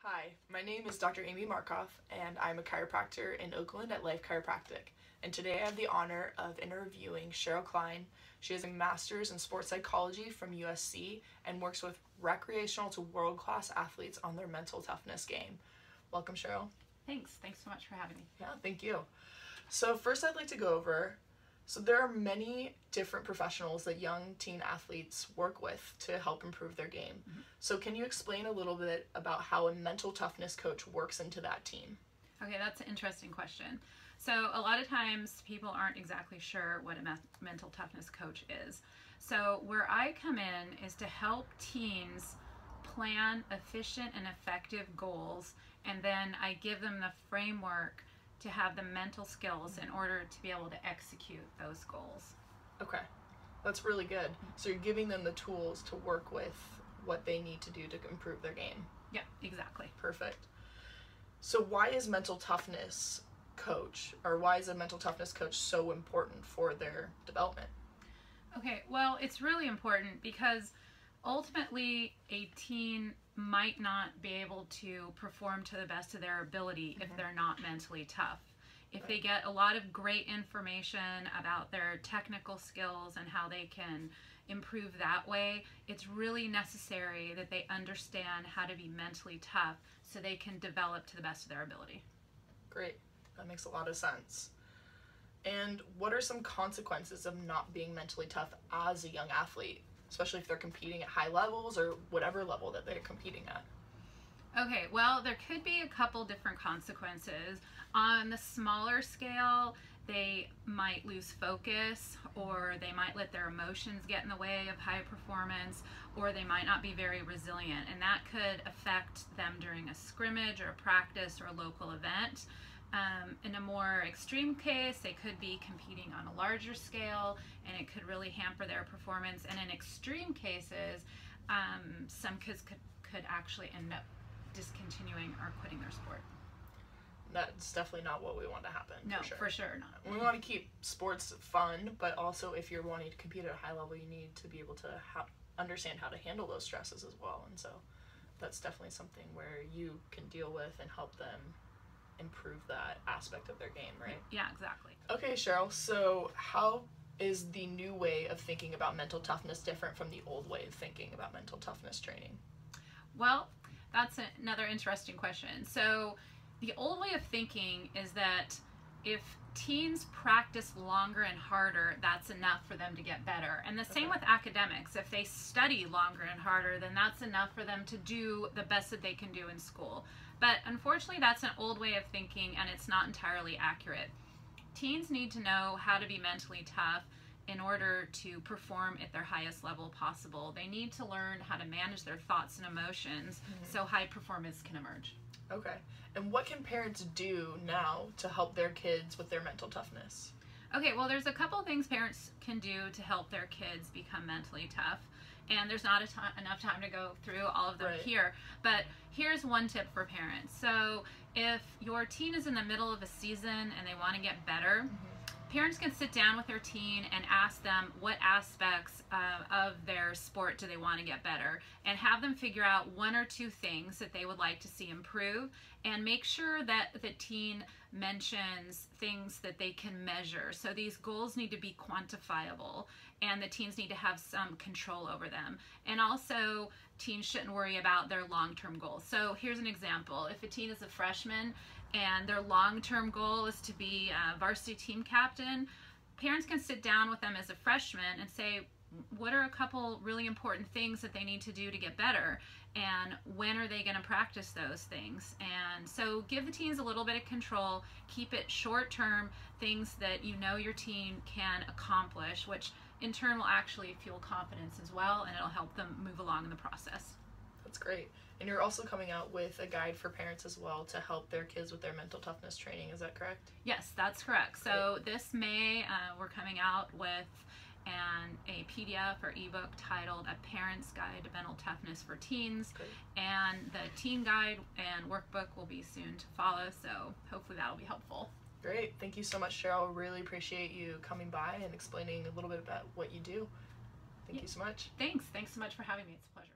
Hi, my name is Dr. Amy Markhoff, and I'm a chiropractor in Oakland at Life Chiropractic. And today I have the honor of interviewing Sheryl Kline. She has a master's in sports psychology from USC and works with recreational to world-class athletes on their mental toughness game. Welcome, Sheryl. Thanks so much for having me. Yeah, thank you. So first I'd like to go over, there are many different professionals that young teen athletes work with to help improve their game. So can you explain a little bit about how a mental toughness coach works into that team? Okay, that's an interesting question. So a lot of times people aren't exactly sure what a mental toughness coach is. So where I come in is to help teens plan efficient and effective goals, and then I give them the framework to have the mental skills in order to be able to execute those goals. Okay, that's really good. So you're giving them the tools to work with what they need to do to improve their game. Yeah, exactly. Perfect. So why is a mental toughness coach so important for their development? Okay, well, it's really important because ultimately a teen might not be able to perform to the best of their ability if they're not mentally tough. If they get a lot of great information about their technical skills and how they can improve that way, it's really necessary that they understand how to be mentally tough so they can develop to the best of their ability. Great. That makes a lot of sense. And what are some consequences of not being mentally tough as a young athlete, especially if they're competing at high levels or whatever level that they're competing at? Okay, well, there could be a couple different consequences. On the smaller scale, they might lose focus, or they might let their emotions get in the way of high performance, or they might not be very resilient, and that could affect them during a scrimmage or a practice or a local event. In a more extreme case, they could be competing on a larger scale, and it could really hamper their performance. And in extreme cases, some kids could actually end up discontinuing or quitting their sport. That's definitely not what we want to happen. No, for sure not. We want to keep sports fun, but also if you're wanting to compete at a high level, you need to be able to understand how to handle those stresses as well. And so that's definitely something where you can deal with and help them improve that aspect of their game, right? Yeah, exactly. Okay, Sheryl, so how is the new way of thinking about mental toughness different from the old way of thinking about mental toughness training? Well, that's another interesting question. So the old way of thinking is that if teens practice longer and harder, that's enough for them to get better. And the same with academics. If they study longer and harder, then that's enough for them to do the best that they can do in school. But unfortunately, that's an old way of thinking, and it's not entirely accurate. Teens need to know how to be mentally tough in order to perform at their highest level possible. They need to learn how to manage their thoughts and emotions so high performance can emerge. Okay. And what can parents do now to help their kids with their mental toughness? Okay, well, there's a couple of things parents can do to help their kids become mentally tough. And there's not enough time to go through all of them here. But here's one tip for parents. So if your teen is in the middle of a season and they want to get better, parents can sit down with their teen and ask them what aspects of their sport do they want to get better, and have them figure out one or two things that they would like to see improve, and make sure that the teen mentions things that they can measure. So these goals need to be quantifiable, and the teens need to have some control over them. And also, teens shouldn't worry about their long-term goals. So here's an example. If a teen is a freshman and their long-term goal is to be a varsity team captain, parents can sit down with them as a freshman and say, what are a couple really important things that they need to do to get better, and when are they going to practice those things? And so give the teens a little bit of control, keep it short-term, things that you know your teen can accomplish, which in turn will actually fuel confidence as well, and it'll help them move along in the process. That's great. And you're also coming out with a guide for parents as well to help their kids with their mental toughness training. Is that correct? Yes, that's correct. So this May, we're coming out with a PDF or ebook titled A Parent's Guide to Mental Toughness for Teens. And the teen guide and workbook will be soon to follow, so hopefully that'll be helpful. Great. Thank you so much, Sheryl. Really appreciate you coming by and explaining a little bit about what you do. Thank you so much. Thanks so much for having me. It's a pleasure.